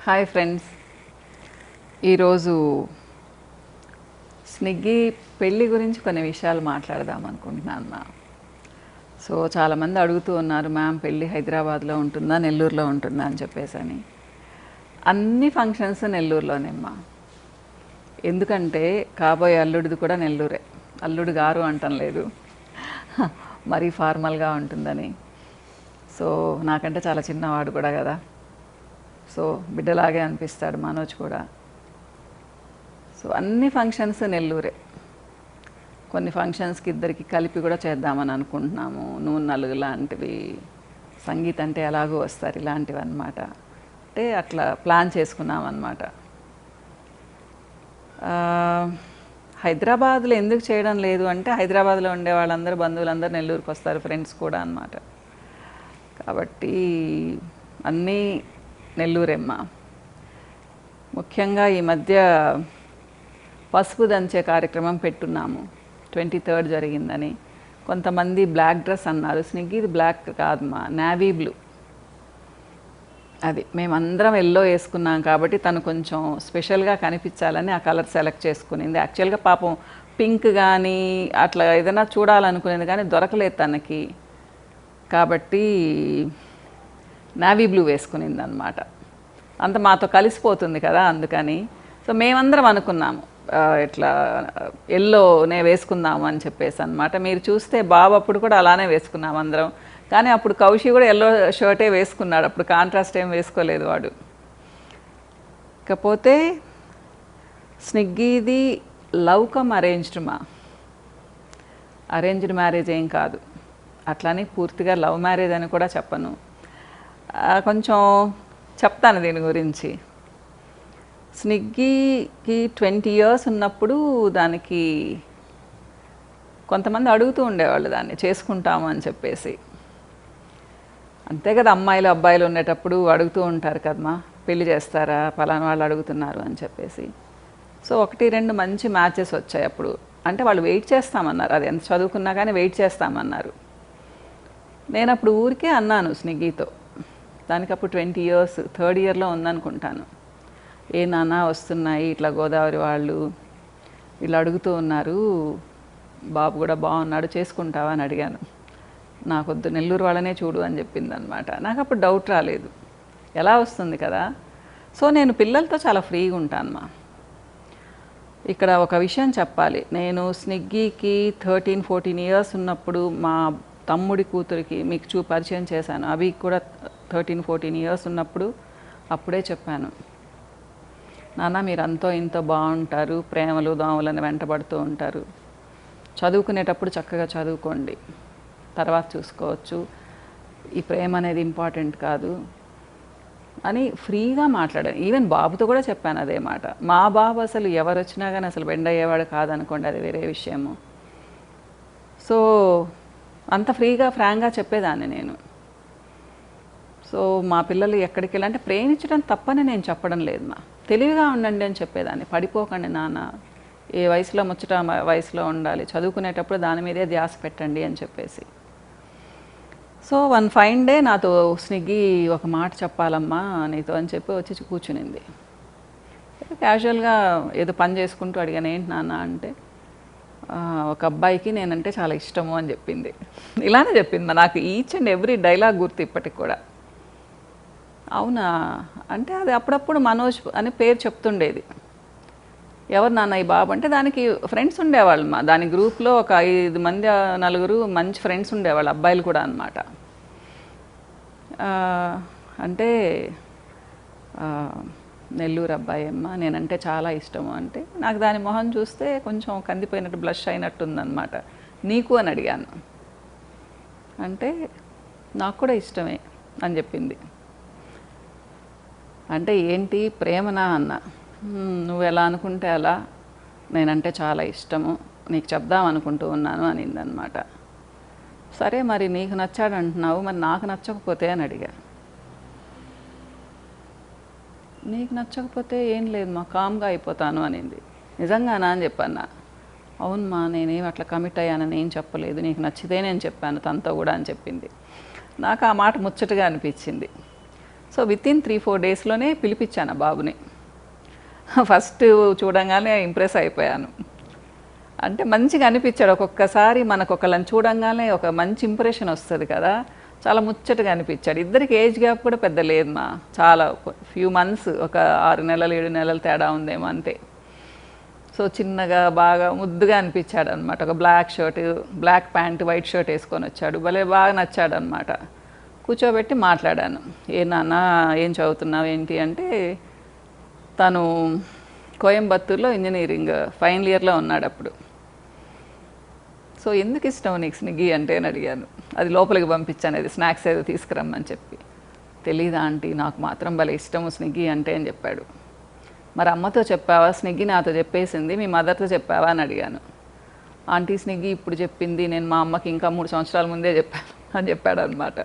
Hi friends, ఈరోజు స్నిగ్గీ పెళ్ళి గురించి కొన్ని విషయాలు మాట్లాడదాం అనుకుంటున్నాను మా. సో చాలామంది అడుగుతూ ఉన్నారు, మ్యామ్ పెళ్ళి హైదరాబాద్లో ఉంటుందా నెల్లూరులో ఉంటుందా అని చెప్పేసి. అన్ని ఫంక్షన్స్ నెల్లూరులోనేమ్మా. ఎందుకంటే కాబోయే అల్లుడిది కూడా నెల్లూరే. అల్లుడు గారు అంటం లేదు, మరీ ఫార్మల్గా ఉంటుందని. సో నాకంటే చాలా చిన్నవాడు కూడా కదా, సో బిడ్డలాగే అనిపిస్తాడు మనోజ్ కూడా. సో అన్ని ఫంక్షన్స్ నెల్లూరే. కొన్ని ఫంక్షన్స్కి ఇద్దరికి కలిపి కూడా చేద్దామని అనుకుంటున్నాము. నూనె నలుగు లాంటివి, సంగీత్ అంటే ఎలాగో వస్తారు ఇలాంటివి అన్నమాట. అంటే అట్లా ప్లాన్ చేసుకున్నాం అన్నమాట. హైదరాబాద్లో ఎందుకు చేయడం లేదు అంటే, హైదరాబాద్లో ఉండే వాళ్ళందరూ బంధువులందరూ నెల్లూరుకి వస్తారు, ఫ్రెండ్స్ కూడా అన్నమాట. కాబట్టి అన్నీ నెల్లూరేమ్మ. ముఖ్యంగా ఈ మధ్య పసుపు దంచే కార్యక్రమం పెట్టున్నాము. 23rd జరిగిందని. కొంతమంది బ్లాక్ డ్రెస్ అన్నారు. స్నిగ్గీది బ్లాక్ కాదమ్మా, నేవీ బ్లూ. అది మేమందరం ఎల్లో వేసుకున్నాం కాబట్టి తను కొంచెం స్పెషల్గా కనిపించాలని ఆ కలర్ సెలెక్ట్ చేసుకునింది. యాక్చువల్గా పాపం పింక్ కానీ అట్లా ఏదైనా చూడాలనుకునేది కానీ దొరకలేదు తనకి. కాబట్టి నేవీ బ్లూ వేసుకునింది అనమాట. అంత మాతో కలిసిపోతుంది కదా అందుకని. సో మేమందరం అనుకున్నాము ఇట్లా ఎల్లోనే వేసుకుందాము అని చెప్పేసి అనమాట. మీరు చూస్తే బాబు అప్పుడు కూడా అలానే వేసుకున్నాం అందరం. కానీ అప్పుడు కౌశి కూడా ఎల్లో షర్టే వేసుకున్నాడు, అప్పుడు కాంట్రాస్ట్ ఏం వేసుకోలేదు వాడు. ఇకపోతే స్నిగ్గీది లవ్ కమ్ అరేంజ్డ్ మా. అరేంజ్డ్ మ్యారేజ్ ఏం కాదు, అట్లానే పూర్తిగా లవ్ మ్యారేజ్ అని కూడా చెప్పను. కొంచెం చెప్తాను దీని గురించి. స్నిగ్గీకి 20 years ఉన్నప్పుడు దానికి కొంతమంది అడుగుతూ ఉండేవాళ్ళు దాన్ని చేసుకుంటాము అని చెప్పేసి. అంతే కదా, అమ్మాయిలు అబ్బాయిలు ఉండేటప్పుడు అడుగుతూ ఉంటారు కదమ్మా, పెళ్లి చేస్తారా పలానా వాళ్ళు అడుగుతున్నారు అని చెప్పేసి. సో 1-2 మంచి మ్యాచెస్ వచ్చాయి అప్పుడు. అంటే వాళ్ళు వెయిట్ చేస్తామన్నారు, అది ఎంత చదువుకున్నా కానీ వెయిట్ చేస్తామన్నారు. నేను అప్పుడు ఊరికే అన్నాను స్నిగ్గీతో, దానికి అప్పుడు 20 years, 3rd yearలో ఉందనుకుంటాను. ఏ నాన్న వస్తున్నాయి ఇట్లా గోదావరి వాళ్ళు వీళ్ళు అడుగుతూ ఉన్నారు, బాబు కూడా బాగున్నాడు చేసుకుంటావా అని అడిగాను. నాకొద్దు నెల్లూరు వాళ్ళనే చూడు అని చెప్పింది అనమాట. నాకు అప్పుడు డౌట్ రాలేదు, ఎలా వస్తుంది కదా. సో నేను పిల్లలతో చాలా ఫ్రీగా ఉంటానమ్మా. ఇక్కడ ఒక విషయం చెప్పాలి, నేను స్నిగ్గీకి 13-14 years ఉన్నప్పుడు మా తమ్ముడి కూతురికి మీకు పరిచయం చేశాను. అభికి కూడా 13-14 years ఉన్నప్పుడు అప్పుడే చెప్పాను, నాన్న మీరు అంతో ఇంతో బాగుంటారు, ప్రేమలు దోమలను వెంటబడుతూ ఉంటారు, చదువుకునేటప్పుడు చక్కగా చదువుకోండి, తర్వాత చూసుకోవచ్చు, ఈ ప్రేమ అనేది ఇంపార్టెంట్ కాదు అని ఫ్రీగా మాట్లాడాను. ఈవెన్ బాబుతో కూడా చెప్పాను అదే మాట. మా బాబు అసలు ఎవరు వచ్చినా కానీ అసలు బెండ్ అయ్యేవాడు కాదనుకోండి, అది వేరే విషయము. సో అంత ఫ్రీగా ఫ్రాంక్గా చెప్పేదాన్ని నేను. సో మా పిల్లలు ఎక్కడికి వెళ్ళాలంటే ప్రేమించడం తప్పని నేను చెప్పడం లేదు మా, తెలివిగా ఉండండి అని చెప్పేదాన్ని. పడిపోకండి నాన్న, ఏ వయసులో ముచ్చట వయసులో ఉండాలి, చదువుకునేటప్పుడు దాని మీదే ధ్యాస పెట్టండి అని చెప్పేసి. సో వన్ ఫైన్ డే నాతో స్నిగ్గీ ఒక మాట చెప్పాలమ్మా నీతో అని చెప్పి వచ్చి కూర్చునింది. క్యాజువల్గా ఏదో పని చేసుకుంటూ అడిగాను, ఏంటి నాన్న అంటే, ఒక అబ్బాయికి నేనంటే చాలా ఇష్టము అని చెప్పింది. ఇలానే చెప్పింది నాకు. ఈచ్ అండ్ ఎవ్రీ డైలాగ్ గుర్తు ఇప్పటికి కూడా. అవునా అంటే, అది అప్పుడప్పుడు మనోజ్ అనే పేరు చెప్తుండేది. ఎవరు నాన్న ఈ బాబు అంటే, దానికి ఫ్రెండ్స్ ఉండేవాళ్ళు మా. దాని గ్రూప్లో ఒక 5 మంది 4 మంచి ఫ్రెండ్స్ ఉండేవాళ్ళు, అబ్బాయిలు కూడా అనమాట. అంటే నెల్లూరు అబ్బాయి అమ్మ, నేనంటే చాలా ఇష్టము అంటే, నాకు దాని మొహం చూస్తే కొంచెం కందిపోయినట్టు బ్లష్ అయినట్టుందన్నమాట. నీకు అని అడిగాను అంటే, నాకు కూడా ఇష్టమే అని చెప్పింది. అంటే ఏంటి ప్రేమనా అన్న. నువ్వు ఎలా అనుకుంటే అలా, నేనంటే చాలా ఇష్టము, నీకు చెప్దాం అనుకుంటూ ఉన్నాను అనిందనమాట. సరే మరి నీకు నచ్చాడు అంటున్నావు, మరి నాకు నచ్చకపోతే అని అడిగా. నీకు నచ్చకపోతే ఏం లేదు మా, కామ్గా అయిపోతాను అనింది. నిజంగానా అని చెప్పన్నా. అవునమ్మా నేనేం అట్లా కమిట్ అయ్యానని ఏం చెప్పలేదు, నీకు నచ్చితే నేను చెప్పాను తనతో కూడా అని చెప్పింది. నాకు ఆ మాట ముచ్చటగా అనిపించింది. సో వితిన్ 3-4 డేస్లోనే పిలిపించాను ఆ బాబుని. ఫస్ట్ చూడంగానే ఇంప్రెస్ అయిపోయాను. అంటే మంచిగా అనిపించాడు. ఒక్కొక్కసారి మనకు ఒకళ్ళని చూడంగానే ఒక మంచి ఇంప్రెషన్ వస్తుంది కదా, చాలా ముచ్చటగా అనిపించాడు. ఇద్దరికి ఏజ్ గ్యాప్ కూడా పెద్ద లేదు మా, చాలా ఫ్యూ మంత్స్, ఒక 6 నెలలు 7 నెలలు తేడా ఉందేమో అంతే. సో చిన్నగా బాగా ముద్దుగా అనిపించాడు అనమాట. ఒక black shirt, black pant, white shirt వేసుకొని వచ్చాడు. భలే బాగా నచ్చాడు అనమాట. కూర్చోబెట్టి మాట్లాడాను. ఏ నాన్న ఏం చదువుతున్నావు ఏంటి అంటే, తను కోయంబత్తూరులో ఇంజనీరింగ్ ఫైనల్ ఇయర్లో ఉన్నాడు అప్పుడు. సో ఎందుకు ఇష్టం నీకు స్నిగ్గీ అంటే అని అడిగాను. అది లోపలికి పంపించాను, అది స్నాక్స్ ఏదో తీసుకురమ్మని చెప్పి. తెలీదా ఆంటీ, నాకు మాత్రం భలే ఇష్టము స్నిగ్గీ అంటే అని చెప్పాడు. మరి అమ్మతో చెప్పావా? స్నిగ్గీ నాతో చెప్పేసింది, మీ మదర్తో చెప్పావా అని అడిగాను. ఆంటీ స్నిగ్గీ ఇప్పుడు చెప్పింది, నేను మా అమ్మకి ఇంకా 3 సంవత్సరాల ముందే చెప్పాను అని చెప్పాడు అనమాట.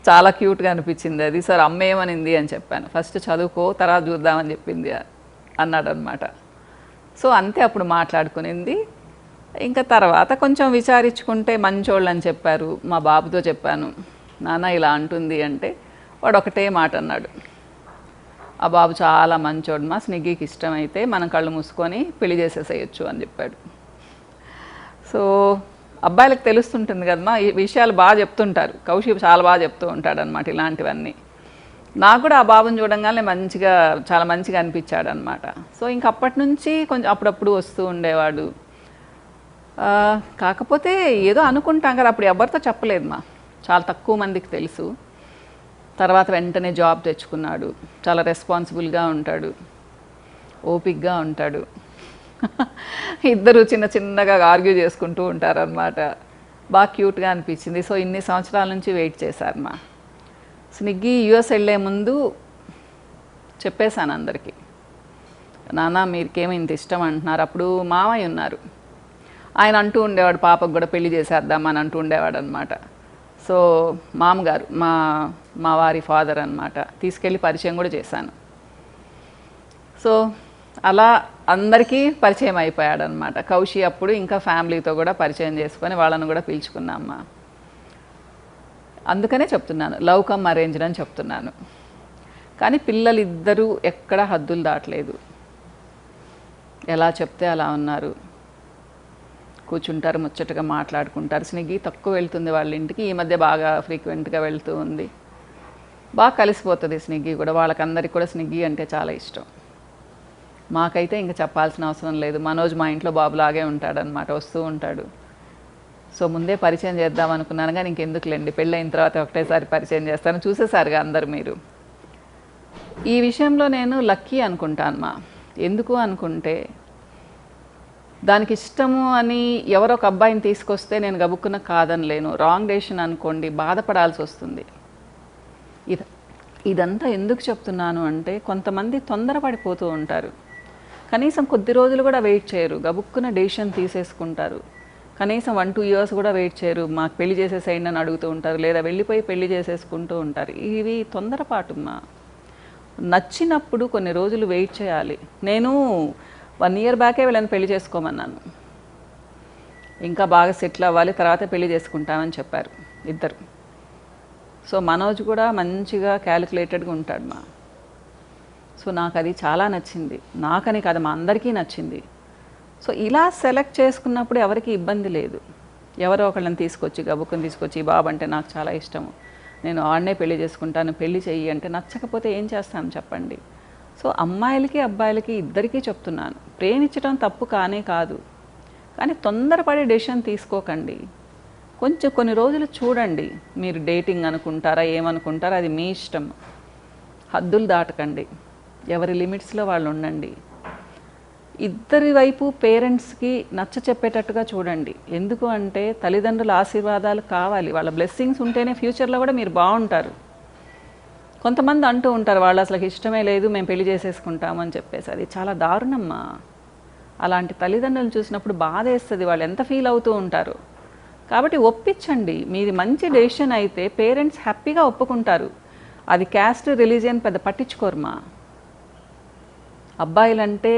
చాలా క్యూట్గా అనిపించింది అది. సార్ అమ్మ ఏమనింది అని చెప్పాను. ఫస్ట్ చదువుకో, తర్వాత చూద్దామని చెప్పింది అన్నాడు అనమాట. సో అంతే, అప్పుడు మాట్లాడుకునింది. ఇంకా తర్వాత కొంచెం విచారించుకుంటే మంచోళ్ళు అని చెప్పారు. మా బాబుతో చెప్పాను, నాన్న ఇలా అంటుంది అంటే వాడు ఒకటే మాట అన్నాడు, ఆ బాబు చాలా మంచోడు మా, స్నిగ్గీకి ఇష్టమైతే మనం కళ్ళు మూసుకొని పెళ్లి చేసేసేయచ్చు అని చెప్పాడు. సో అబ్బాయిలకు తెలుస్తుంటుంది కదమ్మా, ఈ విషయాలు బాగా చెప్తుంటారు. కౌశిక్ చాలా బాగా చెప్తూ ఉంటాడు అనమాట ఇలాంటివన్నీ. నాకు కూడా ఆ బాబుని చూడంగానే మంచిగా, చాలా మంచిగా అనిపించాడు అనమాట. సో ఇంక అప్పటి నుంచి కొంచెం అప్పుడప్పుడు వస్తూ ఉండేవాడు. కాకపోతే ఏదో అనుకుంటాం కదా, అప్పుడు ఎవరితో చెప్పలేదు మా, చాలా తక్కువ మందికి తెలుసు. తర్వాత వెంటనే జాబ్ తెచ్చుకున్నాడు. చాలా రెస్పాన్సిబుల్గా ఉంటాడు, ఓపిక్గా ఉంటాడు. ఇద్దరు చిన్న చిన్నగా ఆర్గ్యూ చేసుకుంటూ ఉంటారనమాట. బాగా క్యూట్గా అనిపించింది. సో ఇన్ని సంవత్సరాల నుంచి వెయిట్ చేశారు మా. స్నిగ్గీ యూఎస్ వెళ్ళే ముందు చెప్పేశాను అందరికీ, నాన్న మీకేమో ఇంత ఇష్టం అంటున్నారు. అప్పుడు మామయ్య ఉన్నారు, ఆయన అంటూ ఉండేవాడు పాపకు కూడా పెళ్లి చేసేద్దామని అంటూ ఉండేవాడు అనమాట. సో మామగారు, మా వారి ఫాదర్ అనమాట, తీసుకెళ్ళి పరిచయం కూడా చేశాను. సో అలా అందరికీ పరిచయం అయిపోయాడు అనమాట. కౌశి అప్పుడు ఇంకా ఫ్యామిలీతో కూడా పరిచయం చేసుకొని వాళ్ళను కూడా పిలుచుకున్నామ్మా. అందుకనే చెప్తున్నాను, లవ్ కమ్ అరేంజ్డ్ అని చెప్తున్నాను. కానీ పిల్లలిద్దరూ ఎక్కడ హద్దులు దాటలేదు, ఎలా చెప్తే అలా ఉన్నారు. కూర్చుంటారు, ముచ్చటగా మాట్లాడుకుంటారు. స్నిగ్గీ తక్కువ వెళ్తుంది వాళ్ళ ఇంటికి, ఈ మధ్య బాగా ఫ్రీక్వెంట్గా వెళ్తూ ఉంది. బాగా కలిసిపోతుంది స్నిగ్గీ కూడా. వాళ్ళకందరికీ కూడా స్నిగ్గీ అంటే చాలా ఇష్టం. మాకైతే ఇంకా చెప్పాల్సిన అవసరం లేదు. మనోజ్ మా ఇంట్లో బాబులాగే ఉంటాడనమాట, వస్తూ ఉంటాడు. సో ముందే పరిచయం చేద్దాం అనుకున్నాను కానీ ఇంకెందుకులేండి, పెళ్ళైన తర్వాత ఒకటేసారి పరిచయం చేస్తాను. చూసేసారుగా అందరు మీరు. ఈ విషయంలో నేను లక్కీ అనుకుంటాను మా. ఎందుకు అనుకుంటే, దానికి ఇష్టము అని ఎవరో ఒక అబ్బాయిని తీసుకొస్తే నేను గబుక్కున కాదనలేను. రాంగ్ డెసిషన్ అనుకోండి, బాధపడాల్సి వస్తుంది. ఇదంతా ఎందుకు చెప్తున్నాను అంటే, కొంతమంది తొందరపడిపోతూ ఉంటారు. కనీసం కొద్ది రోజులు కూడా వెయిట్ చేయరు, గబుక్కున డెసిషన్ తీసేసుకుంటారు. కనీసం 1-2 ఇయర్స్ కూడా వెయిట్ చేయరు, మాకు పెళ్లి చేసేసేయండి అని అడుగుతూ ఉంటారు, లేదా వెళ్ళిపోయి పెళ్లి చేసేసుకుంటూ ఉంటారు. ఇవి తొందరపాటుమ్మా. నచ్చినప్పుడు కొన్ని రోజులు వెయిట్ చేయాలి. నేను 1 ఇయర్ బ్యాకే వీళ్ళని పెళ్లి చేసుకోమన్నాను. ఇంకా బాగా సెటిల్ అవ్వాలి, తర్వాత పెళ్లి చేసుకుంటామని చెప్పారు ఇద్దరు. సో మనోజ్ కూడా మంచిగా క్యాలిక్యులేటెడ్గా ఉంటాడు మా. సో నాకు అది చాలా నచ్చింది. నాకని కాదు, మా అందరికీ నచ్చింది. సో ఇలా సెలెక్ట్ చేసుకున్నప్పుడు ఎవరికి ఇబ్బంది లేదు. ఎవరో ఒకళ్ళని తీసుకొచ్చి, గబుక్కుని తీసుకొచ్చి, బాబు అంటే నాకు చాలా ఇష్టము, నేను ఆడనే పెళ్లి చేసుకుంటాను, పెళ్లి చెయ్యి అంటే నచ్చకపోతే ఏం చేస్తాను చెప్పండి. సో అమ్మాయిలకి అబ్బాయిలకి ఇద్దరికీ చెప్తున్నాను, ప్రేమించడం తప్పు కానే కాదు, కానీ తొందరపడి డెసిషన్ తీసుకోకండి. కొంచెం కొన్ని రోజులు చూడండి. మీరు డేటింగ్ అనుకుంటారా, ఏమనుకుంటారా, అది మీ ఇష్టం. హద్దులు దాటకండి, ఎవరి లిమిట్స్లో వాళ్ళు ఉండండి. ఇద్దరి వైపు పేరెంట్స్కి నచ్చ చెప్పేటట్టుగా చూడండి. ఎందుకు అంటే తల్లిదండ్రుల ఆశీర్వాదాలు కావాలి, వాళ్ళ బ్లెస్సింగ్స్ ఉంటేనే ఫ్యూచర్లో కూడా మీరు బాగుంటారు. కొంతమంది అంటూ ఉంటారు, వాళ్ళు అసలు ఇష్టమే లేదు, మేము పెళ్లి చేసేసుకుంటామని చెప్పేసి. అది చాలా దారుణమ్మా. అలాంటి తల్లిదండ్రులను చూసినప్పుడు బాధ వేస్తుంది, వాళ్ళు ఎంత ఫీల్ అవుతూ ఉంటారు. కాబట్టి ఒప్పించండి. మీది మంచి డెసిషన్ అయితే పేరెంట్స్ హ్యాపీగా ఒప్పుకుంటారు. అది క్యాస్ట్, రిలీజియన్ పెద్ద పట్టించుకోరుమా. అబ్బాయిలంటే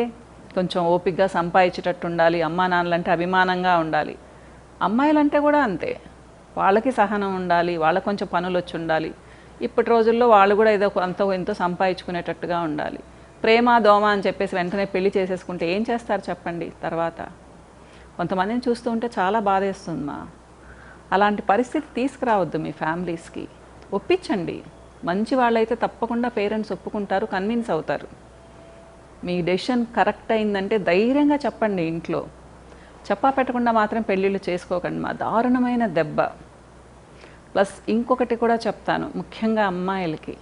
కొంచెం ఓపికగా సంపాదించేటట్టు ఉండాలి, అమ్మా నాన్నలంటే అభిమానంగా ఉండాలి. అమ్మాయిలంటే కూడా అంతే, వాళ్ళకి సహనం ఉండాలి, వాళ్ళకి కొంచెం పనులు వచ్చి ఉండాలి. ఇప్పటి రోజుల్లో వాళ్ళు కూడా ఏదో అంతో ఎంతో సంపాదించుకునేటట్టుగా ఉండాలి. ప్రేమ దోమ అని చెప్పేసి వెంటనే పెళ్లి చేసేసుకుంటే ఏం చేస్తారు చెప్పండి తర్వాత? కొంతమందిని చూస్తూ ఉంటే చాలా బాధేస్తుందమ్మా. అలాంటి పరిస్థితి తీసుకురావద్దు మీ ఫ్యామిలీస్కి. ఒప్పించండి. మంచి వాళ్ళైతే తప్పకుండా పేరెంట్స్ ఒప్పుకుంటారు, కన్విన్స్ అవుతారు. మీ డెసిషన్ కరెక్ట్ అయిందంటే ధైర్యంగా చెప్పండి ఇంట్లో. చెప్పా పెట్టకుండా మాత్రం పెళ్ళిళ్ళు చేసుకోకండి మా. దారుణమైన దెబ్బ. ప్లస్ ఇంకొకటి కూడా చెప్తాను, ముఖ్యంగా అమ్మాయిలకి.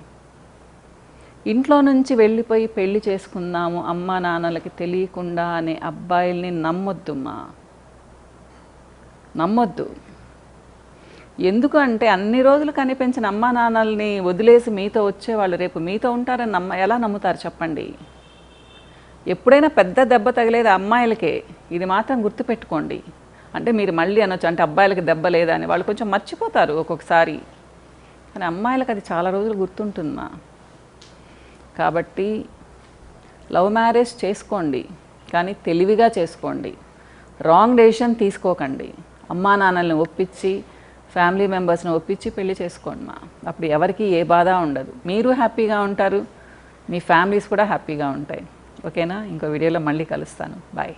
ఇంట్లో నుంచి వెళ్ళిపోయి పెళ్లి చేసుకుందాము అమ్మా నాన్నలకి తెలియకుండా అనే అబ్బాయిల్ని నమ్మొద్దుమ్మా, నమ్మొద్దు. ఎందుకు అంటే అన్ని రోజులు కనిపించిన అమ్మా నాన్నల్ని వదిలేసి మీతో వచ్చేవాళ్ళు రేపు మీతో ఉంటారని ఎలా నమ్ముతారు చెప్పండి? ఎప్పుడైనా పెద్ద దెబ్బ తగిలేది అమ్మాయిలకే, ఇది మాత్రం గుర్తుపెట్టుకోండి. అంటే మీరు మళ్ళీ అనొచ్చు అంటే అబ్బాయిలకి దెబ్బ లేదా అని, వాళ్ళు కొంచెం మర్చిపోతారు ఒక్కొక్కసారి, కానీ అమ్మాయిలకు అది చాలా రోజులు గుర్తుంటుందమ్మా. కాబట్టి లవ్ మ్యారేజ్ చేసుకోండి, కానీ తెలివిగా చేసుకోండి. రాంగ్ డెసిషన్ తీసుకోకండి. అమ్మా నాన్నల్ని ఒప్పించి ఫ్యామిలీ మెంబర్స్ని ఒప్పించి పెళ్లి చేసుకోండి మా. అప్పుడు ఎవరికి ఏ బాధ ఉండదు, మీరు హ్యాపీగా ఉంటారు, మీ ఫ్యామిలీస్ కూడా హ్యాపీగా ఉంటాయి. ఓకేనా? ఇంకో వీడియోలో మళ్ళీ కలుస్తాను. బాయ్.